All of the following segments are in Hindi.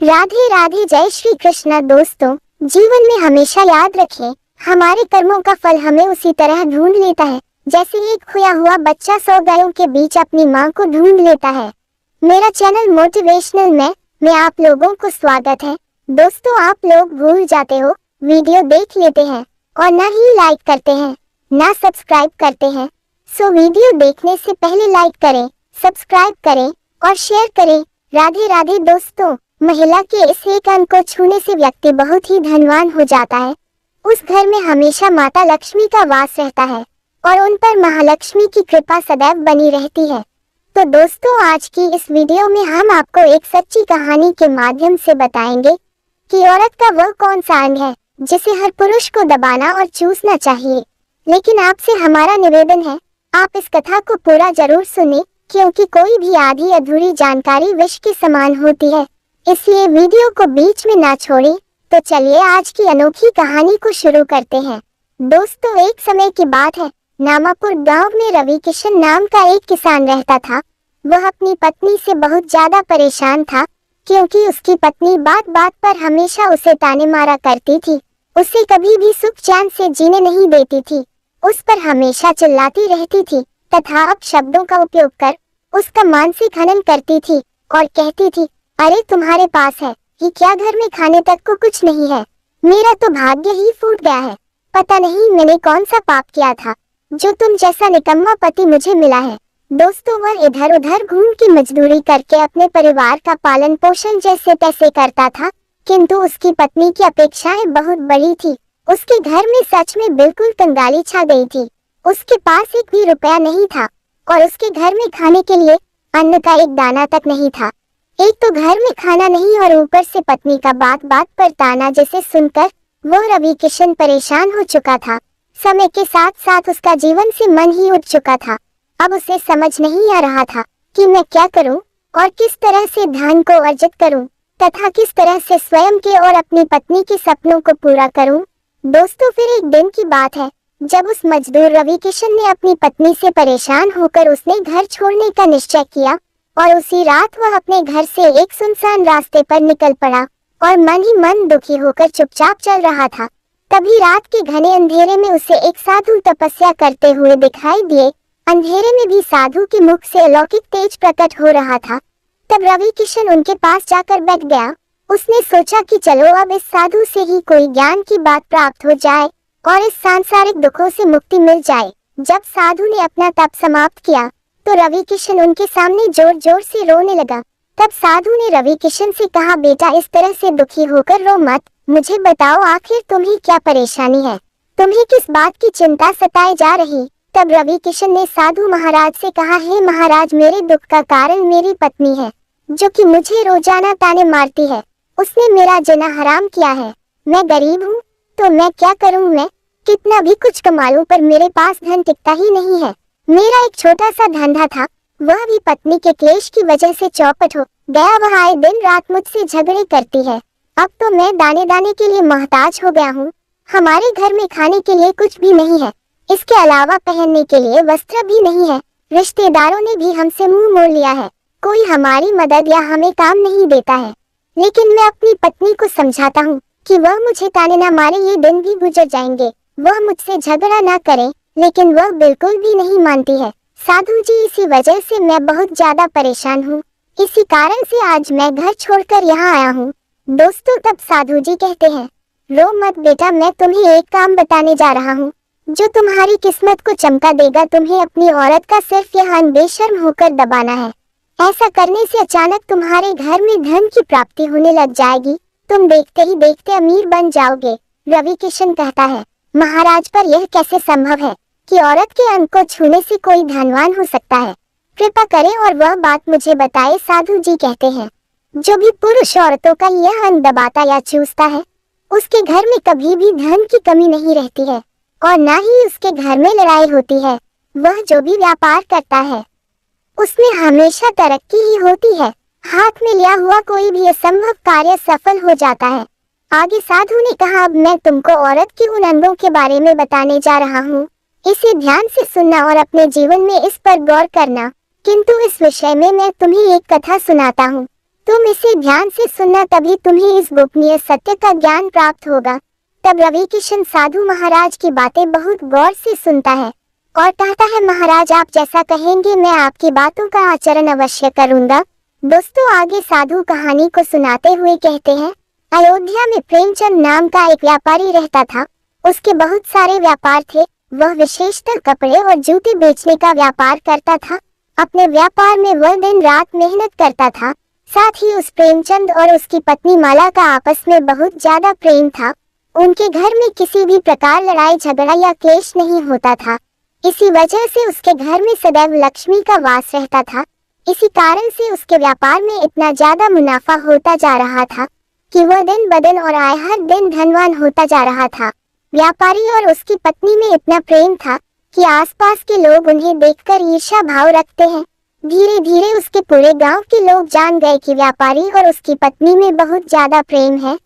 राधे राधे, जय श्री कृष्ण। दोस्तों, जीवन में हमेशा याद रखें, हमारे कर्मों का फल हमें उसी तरह ढूंढ लेता है जैसे एक खोया हुआ बच्चा 100 गायों के बीच अपनी माँ को ढूंढ लेता है। मेरा चैनल मोटिवेशनल में आप लोगों को स्वागत है। दोस्तों, आप लोग भूल जाते हो, वीडियो देख लेते हैं और ना ही लाइक करते हैं, ना सब्सक्राइब करते हैं। सो वीडियो देखने से पहले लाइक करें, सब्सक्राइब करें और शेयर करें। राधे राधे। दोस्तों, महिला के इस एक अंग को छूने से व्यक्ति बहुत ही धनवान हो जाता है। उस घर में हमेशा माता लक्ष्मी का वास रहता है और उन पर महालक्ष्मी की कृपा सदैव बनी रहती है। तो दोस्तों, आज की इस वीडियो में हम आपको एक सच्ची कहानी के माध्यम से बताएंगे कि औरत का वह कौन सा अंग है जिसे हर पुरुष को दबाना और चूसना चाहिए। लेकिन आपसे हमारा निवेदन है, आप इस कथा को पूरा जरूर सुनें, क्योंकि कोई भी आधी अधूरी जानकारी विष के समान होती है। इसलिए वीडियो को बीच में ना छोड़ें। तो चलिए आज की अनोखी कहानी को शुरू करते हैं। दोस्तों, एक समय की बात है, नामापुर गांव में रवि किशन नाम का एक किसान रहता था। वह अपनी पत्नी से बहुत ज्यादा परेशान था, क्योंकि उसकी पत्नी बात बात पर हमेशा उसे ताने मारा करती थी। उसे कभी भी सुख चैन से जीने नहीं देती थी, उस पर हमेशा चिल्लाती रहती थी तथा अपशब्दों का उपयोग कर उसका मानसिक हनन करती थी और कहती थी, अरे तुम्हारे पास है कि क्या घर में खाने तक को कुछ नहीं है। मेरा तो भाग्य ही फूट गया है। पता नहीं मैंने कौन सा पाप किया था जो तुम जैसा निकम्मा पति मुझे मिला है। दोस्तों, वह इधर उधर घूम की मजदूरी करके अपने परिवार का पालन पोषण जैसे तैसे करता था, किंतु उसकी पत्नी की अपेक्षाएं बहुत बड़ी थी। उसके घर में सच में बिल्कुल कंगाली छा गई थी। उसके पास एक भी रुपया नहीं था और उसके घर में खाने के लिए अन्न का एक दाना तक नहीं था। एक तो घर में खाना नहीं और ऊपर से पत्नी का बात बात पर ताना, जिसे सुनकर वो रवि किशन परेशान हो चुका था। समय के साथ साथ उसका जीवन से मन ही उठ चुका था। अब उसे समझ नहीं आ रहा था कि मैं क्या करूं और किस तरह से धन को अर्जित करूं तथा किस तरह से स्वयं के और अपनी पत्नी के सपनों को पूरा करूं। दोस्तों, फिर एक दिन की बात है, जब उस मजदूर रवि किशन ने अपनी पत्नी से परेशान होकर उसने घर छोड़ने का निश्चय किया और उसी रात वह अपने घर से एक सुनसान रास्ते पर निकल पड़ा और मन ही मन दुखी होकर चुपचाप चल रहा था। तभी रात के घने अंधेरे में उसे एक साधु तपस्या करते हुए दिखाई दिए। अंधेरे में भी साधु के मुख से अलौकिक तेज प्रकट हो रहा था। तब रवि किशन उनके पास जाकर बैठ गया। उसने सोचा कि चलो अब इस साधु से ही कोई ज्ञान की बात प्राप्त हो जाए और इस सांसारिक दुखों से मुक्ति मिल जाए। जब साधु ने अपना तप समाप्त किया तो रवि किशन उनके सामने जोर जोर से रोने लगा। तब साधु ने रवि किशन से कहा, बेटा, इस तरह से दुखी होकर रो मत। मुझे बताओ, आखिर तुम्हें क्या परेशानी है? तुम्हें किस बात की चिंता सताए जा रही? तब रवि किशन ने साधु महाराज से कहा, हे महाराज, मेरे दुख का कारण मेरी पत्नी है, जो कि मुझे रोजाना ताने मारती है। उसने मेरा जीना हराम किया है। मैं गरीब हूँ तो मैं क्या करूँ? मैं कितना भी कुछ कमा लूं पर मेरे पास धन टिकता ही नहीं है। मेरा एक छोटा सा धंधा था, वह भी पत्नी के क्लेश की वजह से चौपट हो गया। वह आए दिन रात मुझसे झगड़े करती है। अब तो मैं दाने दाने के लिए मोहताज हो गया हूँ। हमारे घर में खाने के लिए कुछ भी नहीं है, इसके अलावा पहनने के लिए वस्त्र भी नहीं है। रिश्तेदारों ने भी हमसे मुंह मोड़ लिया है। कोई हमारी मदद या हमें काम नहीं देता है। लेकिन मैं अपनी पत्नी को समझाता हूँ कि वह मुझे ताने ना मारे, ये दिन भी गुजर जाएंगे। वह मुझसे झगड़ा ना करे, लेकिन वह बिल्कुल भी नहीं मानती है। साधु जी, इसी वजह से मैं बहुत ज्यादा परेशान हूँ। इसी कारण से आज मैं घर छोड़कर यहाँ आया हूँ। दोस्तों, तब साधु जी कहते हैं, रो मत बेटा, मैं तुम्हें एक काम बताने जा रहा हूँ जो तुम्हारी किस्मत को चमका देगा। तुम्हें अपनी औरत का सिर्फ यहाँ बेशर्म होकर दबाना है। ऐसा करने से अचानक तुम्हारे घर में धन की प्राप्ति होने लग जाएगी। तुम देखते ही देखते अमीर बन जाओगे। रवि किशन कहता है, महाराज, पर यह कैसे संभव है कि औरत के अंग को छूने से कोई धनवान हो सकता है? कृपा करें और वह बात मुझे बताए। साधु जी कहते हैं, जो भी पुरुष औरतों का यह अंग दबाता या चूसता है, उसके घर में कभी भी धन की कमी नहीं रहती है और न ही उसके घर में लड़ाई होती है। वह जो भी व्यापार करता है उसमें हमेशा तरक्की ही होती है। हाथ में लिया हुआ कोई भी असंभव कार्य सफल हो जाता है। आगे साधु ने कहा, अब मैं तुमको औरत के उन अंगों के बारे में बताने जा रहा हूँ। इसे ध्यान से सुनना और अपने जीवन में इस पर गौर करना। किंतु इस विषय में मैं तुम्हें एक कथा सुनाता हूँ। तुम इसे ध्यान से सुनना, तभी तुम्हें इस गोपनीय सत्य का ज्ञान प्राप्त होगा। तब रवि किशन साधु महाराज की बातें बहुत गौर से सुनता है और कहता है, महाराज आप जैसा कहेंगे मैं आपकी बातों का आचरण अवश्य करूंगा। दोस्तों आगे साधु कहानी को सुनाते हुए कहते हैं, अयोध्या में प्रेमचंद नाम का एक व्यापारी रहता था। उसके बहुत सारे व्यापार थे। वह विशेषतर कपड़े और जूते बेचने का व्यापार करता था। अपने व्यापार में वह दिन रात मेहनत करता था। साथ ही उस प्रेमचंद और उसकी पत्नी माला का आपस में बहुत ज्यादा प्रेम था। उनके घर में किसी भी प्रकार लड़ाई झगड़ा या क्लेश नहीं होता था। इसी वजह से उसके घर में सदैव लक्ष्मी का वास रहता था। इसी कारण से उसके व्यापार में इतना ज्यादा मुनाफा होता जा रहा था कि वह दिन बदन और आए हर दिन धनवान होता जा रहा था। व्यापारी और उसकी पत्नी में इतना प्रेम था कि आसपास के लोग उन्हें देखकर ईर्ष्या भाव रखते हैं। धीरे धीरे उसके पूरे गांव के लोग जान गए कि व्यापारी और उसकी पत्नी में बहुत ज्यादा प्रेम है।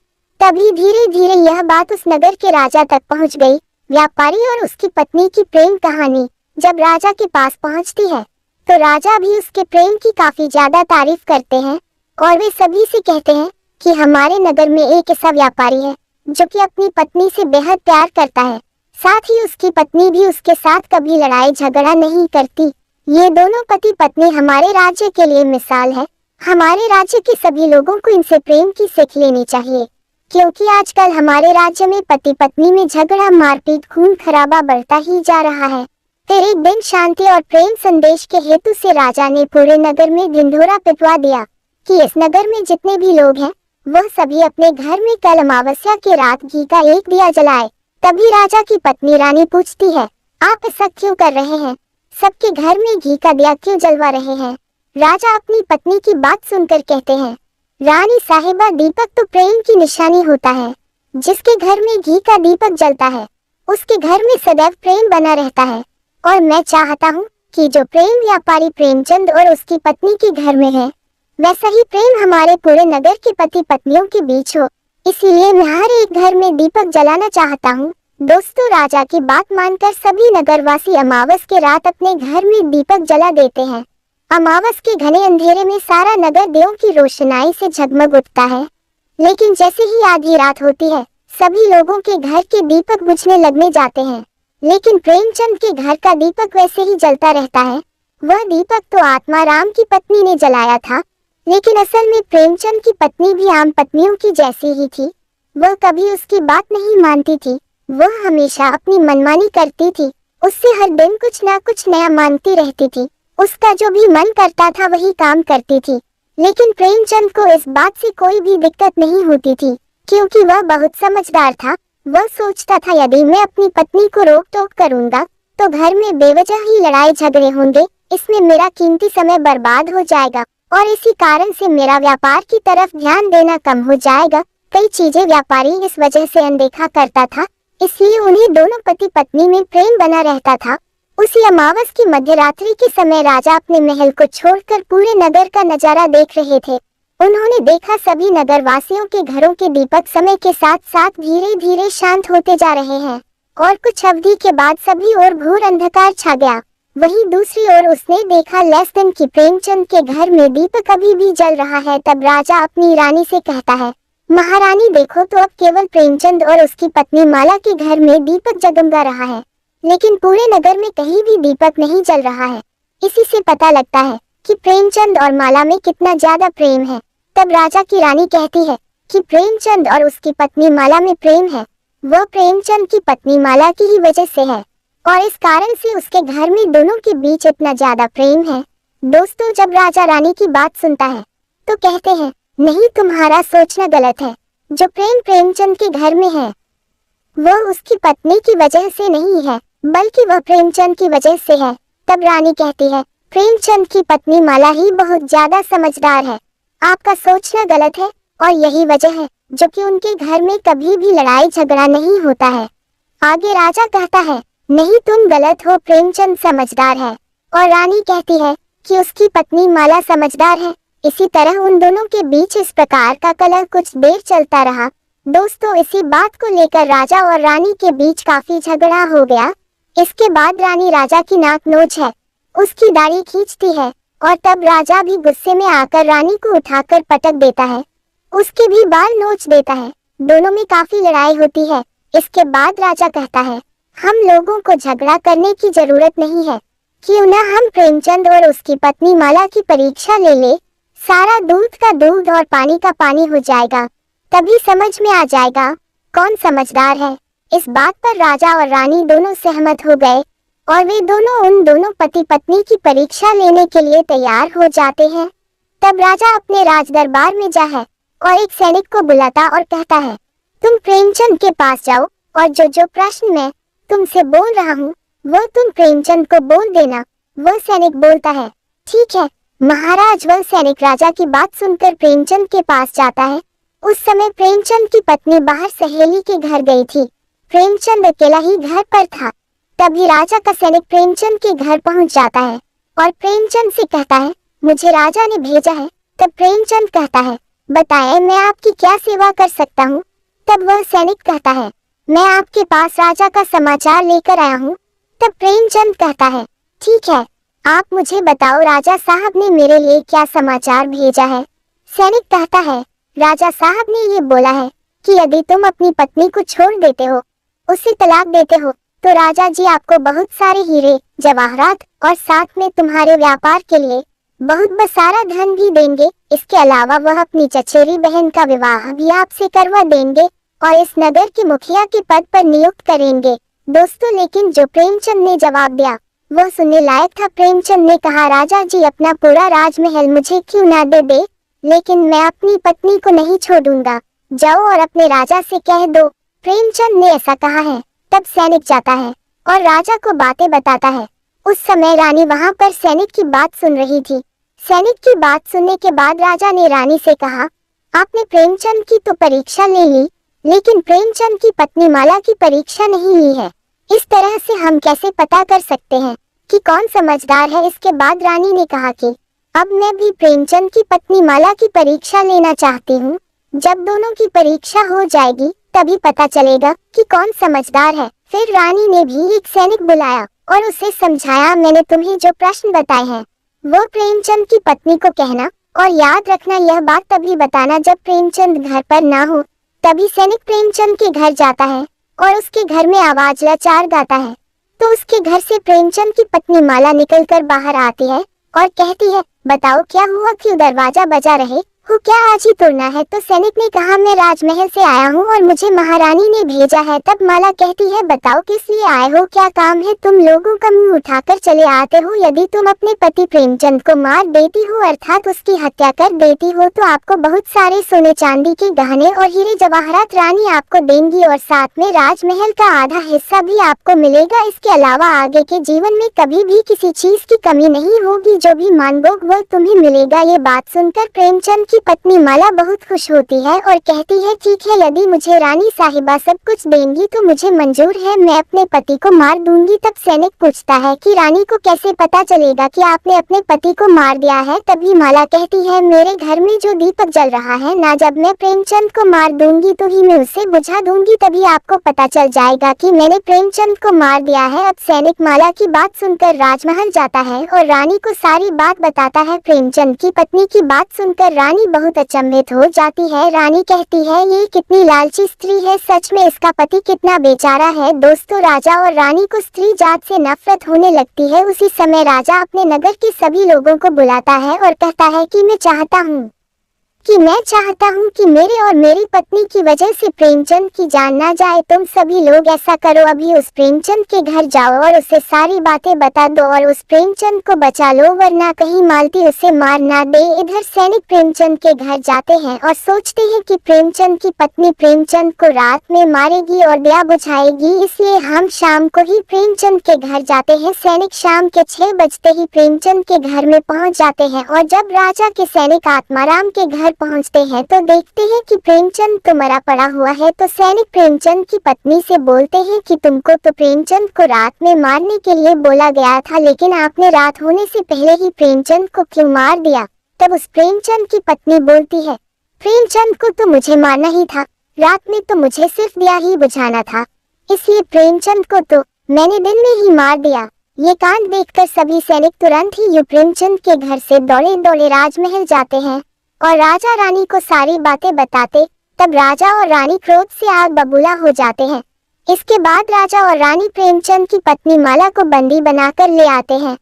तभी धीरे धीरे यह बात उस नगर के राजा तक पहुंच गई। व्यापारी और उसकी पत्नी की प्रेम कहानी जब राजा के पास पहुंचती है तो राजा भी उसके प्रेम की काफी ज्यादा तारीफ करते हैं और वे सभी से कहते हैं कि हमारे नगर में एक ऐसा व्यापारी है जो कि अपनी पत्नी से बेहद प्यार करता है। साथ ही उसकी पत्नी भी उसके साथ कभी लड़ाई झगड़ा नहीं करती। ये दोनों पति पत्नी हमारे राज्य के लिए मिसाल है। हमारे राज्य के सभी लोगों को इनसे प्रेम की सीख लेनी चाहिए, क्योंकि आजकल हमारे राज्य में पति पत्नी में झगड़ा मारपीट खून खराबा बढ़ता ही जा रहा है। फिर एक दिन शांति और प्रेम संदेश के हेतु से राजा ने पूरे नगर में ढिंढोरा पिटवा दिया कि इस नगर में जितने भी लोग हैं वह सभी अपने घर में कल अमावस्या की रात घी का एक दिया जलाए। तभी राजा की पत्नी रानी पूछती है, आप ऐसा क्यों कर रहे हैं? सबके घर में घी का दिया क्यों जलवा रहे हैं? राजा अपनी पत्नी की बात सुनकर कहते हैं, रानी साहिबा दीपक तो प्रेम की निशानी होता है। जिसके घर में घी का दीपक जलता है उसके घर में सदैव प्रेम बना रहता है। और मैं चाहता हूँ कि जो प्रेम व्यापारी प्रेमचंद और उसकी पत्नी के घर में है वैसा ही प्रेम हमारे पूरे नगर के पति पत्नियों के बीच हो। इसीलिए मैं हर एक घर में दीपक जलाना चाहता हूँ। दोस्तों राजा की बात मानकर सभी नगरवासी अमावस के रात अपने घर में दीपक जला देते हैं। अमावस के घने अंधेरे में सारा नगर दियों की रोशनाई से झगमग उठता है। लेकिन जैसे ही आधी रात होती है सभी लोगों के घर के दीपक बुझने लगने जाते हैं, लेकिन प्रेमचंद के घर का दीपक वैसे ही जलता रहता है। वह दीपक तो आत्मा राम की पत्नी ने जलाया था, लेकिन असल में प्रेमचंद की पत्नी भी आम पत्नियों की जैसी ही थी। वह कभी उसकी बात नहीं मानती थी। वह हमेशा अपनी मनमानी करती थी। उससे हर दिन कुछ ना कुछ नया मांगती रहती थी। उसका जो भी मन करता था वही काम करती थी। लेकिन प्रेमचंद को इस बात से कोई भी दिक्कत नहीं होती थी, क्योंकि वह बहुत समझदार था। वह सोचता था यदि मैं अपनी पत्नी को रोक टोक करूंगा तो घर में बेवजह ही लड़ाई झगड़े होंगे। इसमें मेरा कीमती समय बर्बाद हो जाएगा और इसी कारण से मेरा व्यापार की तरफ ध्यान देना कम हो जाएगा। कई चीजें व्यापारी इस वजह से अनदेखा करता था, इसलिए उन्हें दोनों पति पत्नी में प्रेम बना रहता था। उसी अमावस की मध्यरात्रि के समय राजा अपने महल को छोड़कर पूरे नगर का नजारा देख रहे थे। उन्होंने देखा सभी नगर वासियों के घरों के दीपक समय के साथ साथ धीरे धीरे शांत होते जा रहे हैं और कुछ अवधि के बाद सभी ओर घोर अंधकार छा गया। वहीं दूसरी ओर उसने देखा लेस्टन की प्रेमचंद के घर में दीपक अभी भी जल रहा है। तब राजा अपनी रानी से कहता है, महारानी देखो तो अब केवल प्रेमचंद और उसकी पत्नी माला के घर में दीपक जगमगा रहा है, लेकिन पूरे नगर में कहीं भी दीपक नहीं जल रहा है। इसी से पता लगता है कि प्रेमचंद और माला में कितना ज्यादा प्रेम है। तब राजा की रानी कहती है कि प्रेमचंद और उसकी पत्नी माला में प्रेम है। वह प्रेमचंद की पत्नी माला की ही वजह से है और इस कारण से उसके घर में दोनों के बीच इतना ज्यादा प्रेम है। दोस्तों जब राजा रानी की बात सुनता है तो कहते हैं, नहीं तुम्हारा सोचना गलत है। जो प्रेम प्रेमचंद के घर में है वह उसकी पत्नी की वजह से नहीं है, बल्कि वह प्रेमचंद की वजह से है। तब रानी कहती है, प्रेमचंद की पत्नी माला ही बहुत ज्यादा समझदार है। आपका सोचना गलत है और यही वजह है जो कि उनके घर में कभी भी लड़ाई झगड़ा नहीं होता है। आगे राजा कहता है, नहीं तुम गलत हो, प्रेमचंद समझदार है। और रानी कहती है कि उसकी पत्नी माला समझदार है। इसी तरह उन दोनों के बीच इस प्रकार का कलह कुछ देर चलता रहा। दोस्तों इसी बात को लेकर राजा और रानी के बीच काफी झगड़ा हो गया। इसके बाद रानी राजा की नाक नोच है, उसकी दाढ़ी खींचती है और तब राजा भी गुस्से में आकर रानी को उठाकर पटक देता है, उसके भी बाल नोच देता है। दोनों में काफी लड़ाई होती है। इसके बाद राजा कहता है, हम लोगों को झगड़ा करने की जरूरत नहीं है, क्यों ना हम प्रेमचंद और उसकी पत्नी माला की परीक्षा ले ले। सारा दूध का दूध और पानी का पानी हो जाएगा, तभी समझ में आ जाएगा कौन समझदार है। इस बात पर राजा और रानी दोनों सहमत हो गए और वे दोनों उन दोनों पति पत्नी की परीक्षा लेने के लिए तैयार हो जाते हैं। तब राजा अपने राज दरबार में जा है और एक सैनिक को बुलाता और कहता है, तुम प्रेमचंद के पास जाओ और जो प्रश्न मैं तुमसे बोल रहा हूँ वो तुम प्रेमचंद को बोल देना। वह सैनिक बोलता है, ठीक है महाराज। वह सैनिक राजा की बात सुनकर प्रेमचंद के पास जाता है। उस समय प्रेमचंद की पत्नी बाहर सहेली के घर गई थी। प्रेमचंद अकेला ही घर पर था। तभी राजा का सैनिक प्रेमचंद के घर पहुंच जाता है और प्रेमचंद से कहता है, मुझे राजा ने भेजा है। तब प्रेमचंद कहता है, बताएं मैं आपकी क्या सेवा कर सकता हूँ। तब वह सैनिक कहता है, मैं आपके पास राजा का समाचार लेकर आया हूँ। तब प्रेमचंद कहता है, ठीक है आप मुझे बताओ राजा साहब ने मेरे लिए क्या समाचार भेजा है। सैनिक कहता है, राजा साहब ने ये बोला है कि यदि तुम अपनी पत्नी को छोड़ देते हो, उसे तलाक देते हो, तो राजा जी आपको बहुत सारे हीरे जवाहरात और साथ में तुम्हारे व्यापार के लिए बहुत बसारा धन भी देंगे। इसके अलावा वह अपनी चचेरी बहन का विवाह भी आपसे करवा देंगे और इस नगर के मुखिया के पद पर नियुक्त करेंगे। दोस्तों लेकिन जो प्रेमचंद ने जवाब दिया वह सुनने लायक था। प्रेमचंद ने कहा, राजा जी अपना पूरा राजमहल मुझे क्यों ना दे, लेकिन मैं अपनी पत्नी को नहीं छोड़ूंगा। जाओ और अपने राजा से कह दो प्रेमचंद ने ऐसा कहा है। तब सैनिक जाता है और राजा को बातें बताता है। उस समय रानी वहां पर सैनिक की बात सुन रही थी। सैनिक की बात सुनने के बाद राजा ने रानी से कहा, आपने प्रेमचंद की तो परीक्षा ले ली, लेकिन प्रेमचंद की पत्नी माला की परीक्षा नहीं ली है। इस तरह से हम कैसे पता कर सकते हैं कि कौन समझदार है। इसके बाद रानी ने कहा कि अब मैं भी प्रेमचंद की पत्नी माला की परीक्षा लेना चाहती हूँ। जब दोनों की परीक्षा हो जाएगी तभी पता चलेगा कि कौन समझदार है। फिर रानी ने भी एक सैनिक बुलाया और उसे समझाया, मैंने तुम्हें जो प्रश्न बताए हैं वो प्रेमचंद की पत्नी को कहना और याद रखना यह बात तभी बताना जब प्रेमचंद घर पर ना हो। तभी सैनिक प्रेमचंद के घर जाता है और उसके घर में आवाज लाचार गाता है। तो उसके घर से प्रेमचंद की पत्नी माला निकलकर बाहर आती है और कहती है, बताओ क्या हुआ, क्यों दरवाजा बजा रहे हो, क्या आज ही तोड़ना है। तो सैनिक ने कहा, मैं राजमहल से आया हूँ और मुझे महारानी ने भेजा है। तब माला कहती है, बताओ किस लिए आए हो, क्या काम है, तुम लोगों का मुंह उठाकर चले आते हो। यदि तुम अपने पति प्रेमचंद को मार देती हो अर्थात उसकी हत्या कर देती हो तो आपको बहुत सारे सोने चांदी के गहने और हीरे जवाहरात रानी आपको देंगी और साथ में राजमहल का आधा हिस्सा भी आपको मिलेगा। इसके अलावा आगे के जीवन में कभी भी किसी चीज की कमी नहीं होगी, जो भी मांगोगे वह तुम्हें मिलेगा। ये बात सुनकर प्रेमचंद की पत्नी माला बहुत खुश होती है और कहती है, ठीक है यदि मुझे रानी साहिबा सब कुछ देंगी तो मुझे मंजूर है, मैं अपने पति को मार दूंगी। तब सैनिक पूछता है कि रानी को कैसे पता चलेगा कि आपने अपने पति को मार दिया है। तभी माला कहती है, मेरे घर में जो दीपक जल रहा है ना, जब मैं प्रेमचंद को मार दूंगी तो ही मैं उसे बुझा दूंगी, तभी आपको पता चल जाएगा कि मैंने प्रेमचंद को मार दिया है। अब सैनिक माला की बात सुनकर राजमहल जाता है और रानी को सारी बात बताता है। प्रेमचंद की पत्नी की बात सुनकर रानी बहुत अचंभित हो जाती है। रानी कहती है, ये कितनी लालची स्त्री है, सच में इसका पति कितना बेचारा है। दोस्तों राजा और रानी को स्त्री जात से नफरत होने लगती है। उसी समय राजा अपने नगर के सभी लोगों को बुलाता है और कहता है कि मैं चाहता हूँ कि मेरे और मेरी पत्नी की वजह से प्रेमचंद की जान ना जाए। तुम सभी लोग ऐसा करो, अभी उस प्रेमचंद के घर जाओ और उसे सारी बातें बता दो और उस प्रेमचंद को बचा लो, वरना कहीं मालती उसे मार ना दे। इधर सैनिक प्रेमचंद के घर जाते हैं और सोचते हैं कि प्रेमचंद की पत्नी प्रेमचंद को रात में मारेगी और दिया बुझाएगी, इसलिए हम शाम को ही प्रेमचंद के घर जाते हैं। सैनिक शाम के 6 बजते ही प्रेमचंद के घर में पहुँच जाते हैं और जब राजा के सैनिक आत्माराम के घर पहुंचते हैं तो देखते हैं कि प्रेमचंद तो मरा पड़ा हुआ है। तो सैनिक प्रेमचंद की पत्नी से बोलते हैं कि तुमको तो प्रेमचंद को रात में मारने के लिए बोला गया था, लेकिन आपने रात होने से पहले ही प्रेमचंद को क्यों मार दिया। तब उस प्रेमचंद की पत्नी बोलती है, प्रेमचंद को तो मुझे मारना ही था, रात में तो मुझे सिर्फ दिया ही बुझाना था, इसलिए प्रेमचंद को तो मैंने दिन में ही मार दिया। ये कांड देखकर सभी सैनिक तुरंत ही प्रेमचंद के घर से दौड़े दौड़े राजमहल जाते हैं और राजा रानी को सारी बातें बताते। तब राजा और रानी क्रोध से आग बबूला हो जाते हैं। इसके बाद राजा और रानी प्रेमचंद की पत्नी माला को बंदी बनाकर ले आते हैं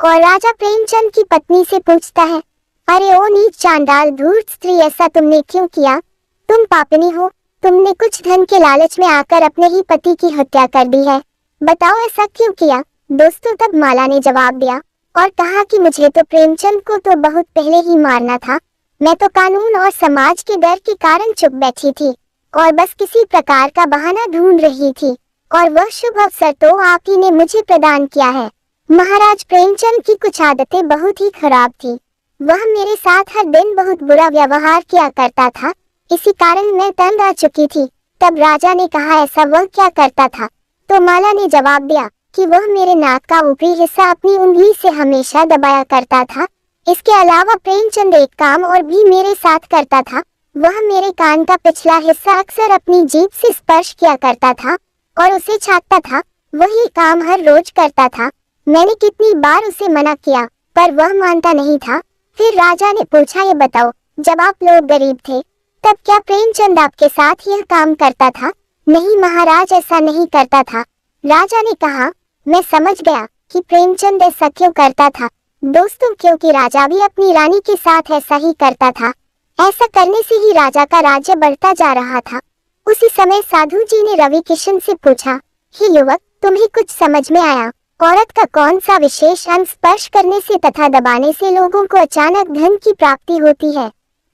और राजा प्रेमचंद की पत्नी से पूछता है, अरे ओ नीच चांडाल धूर्त स्त्री, ऐसा तुमने क्यों किया? तुम पापिनी हो। तुमने कुछ धन के लालच में आकर अपने ही पति की हत्या कर दी है। बताओ ऐसा क्यों किया? दोस्तों, तब माला ने जवाब दिया और कहा कि मुझे तो प्रेमचंद को तो बहुत पहले ही मारना था। मैं तो कानून और समाज के डर के कारण चुप बैठी थी और बस किसी प्रकार का बहाना ढूंढ रही थी, और वह शुभ अवसर तो आप ही ने मुझे प्रदान किया है। महाराज प्रेमचंद की कुछ आदतें बहुत ही खराब थी। वह मेरे साथ हर दिन बहुत बुरा व्यवहार किया करता था, इसी कारण मैं तंग आ चुकी थी। तब राजा ने कहा, ऐसा वह क्या करता था? तो माला ने जवाब दिया कि वह मेरे नाक का ऊपरी हिस्सा अपनी उंगली से हमेशा दबाया करता था। इसके अलावा प्रेमचंद एक काम और भी मेरे साथ करता था। वह मेरे कान का पिछला हिस्सा अक्सर अपनी जीभ से स्पर्श किया करता था और उसे छाटता था। वही काम हर रोज करता था। मैंने कितनी बार उसे मना किया पर वह मानता नहीं था। फिर राजा ने पूछा, ये बताओ, जब आप लोग गरीब थे तब क्या प्रेमचंद आपके साथ यह काम करता था? नहीं महाराज, ऐसा नहीं करता था। राजा ने कहा, मैं समझ गया कि प्रेमचंद ऐसा क्यों करता था। दोस्तों, क्योंकि राजा भी अपनी रानी के साथ ऐसा ही करता था। ऐसा करने से ही राजा का राज्य बढ़ता जा रहा था। उसी समय साधु जी ने रवि किशन से पूछा, हे युवक, तुम्हें कुछ समझ में आया? औरत का कौन सा विशेष अंग स्पर्श करने से तथा दबाने से लोगों को अचानक धन की प्राप्ति होती है?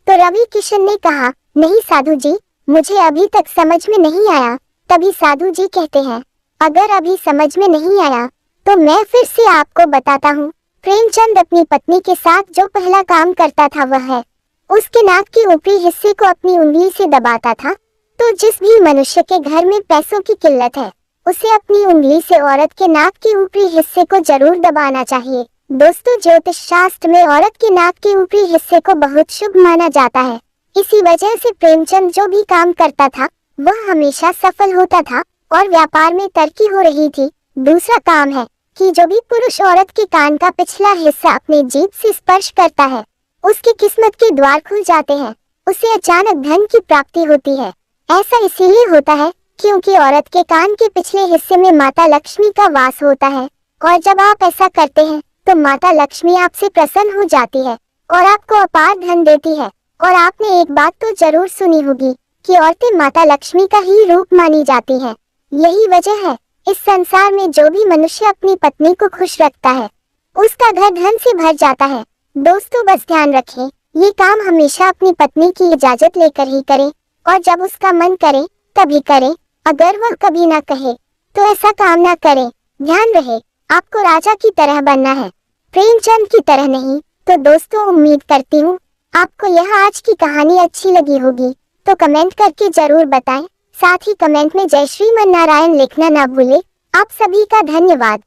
तो रवि किशन ने कहा, नहीं साधु जी, मुझे अभी तक समझ में नहीं आया। तभी साधु जी कहते हैं, अगर अभी समझ में नहीं आया तो मैं फिर से आपको बताता हूँ। प्रेमचंद अपनी पत्नी के साथ जो पहला काम करता था वह है उसके नाक के ऊपरी हिस्से को अपनी उंगली से दबाता था। तो जिस भी मनुष्य के घर में पैसों की किल्लत है उसे अपनी उंगली से औरत के नाक के ऊपरी हिस्से को जरूर दबाना चाहिए। दोस्तों, ज्योतिष शास्त्र में औरत के नाक के ऊपरी हिस्से को बहुत शुभ माना जाता है। इसी वजह से प्रेमचंद जो भी काम करता था वह हमेशा सफल होता था और व्यापार में तरक्की हो रही थी। दूसरा काम है कि जो भी पुरुष औरत के कान का पिछला हिस्सा अपने जीभ से स्पर्श करता है उसकी किस्मत के द्वार खुल जाते हैं, उसे अचानक धन की प्राप्ति होती है। ऐसा इसीलिए होता है क्योंकि औरत के कान के पिछले हिस्से में माता लक्ष्मी का वास होता है, और जब आप ऐसा करते हैं तो माता लक्ष्मी आपसे प्रसन्न हो जाती है और आपको अपार धन देती है। और आपने एक बात तो जरूर सुनी होगी कि औरतें माता लक्ष्मी का ही रूप मानी जाती हैं। यही वजह है इस संसार में जो भी मनुष्य अपनी पत्नी को खुश रखता है उसका घर धन से भर जाता है। दोस्तों, बस ध्यान रखें, ये काम हमेशा अपनी पत्नी की इजाजत लेकर ही करें और जब उसका मन करे तभी करें। अगर वह कभी ना कहे तो ऐसा काम ना करें। ध्यान रहे, आपको राजा की तरह बनना है, प्रेमचंद की तरह नहीं। तो दोस्तों, उम्मीद करती हूँ आपको यह आज की कहानी अच्छी लगी होगी। तो कमेंट करके जरूर बताएं। साथ ही कमेंट में जय श्रीमन नारायण लिखना ना भूलें। आप सभी का धन्यवाद।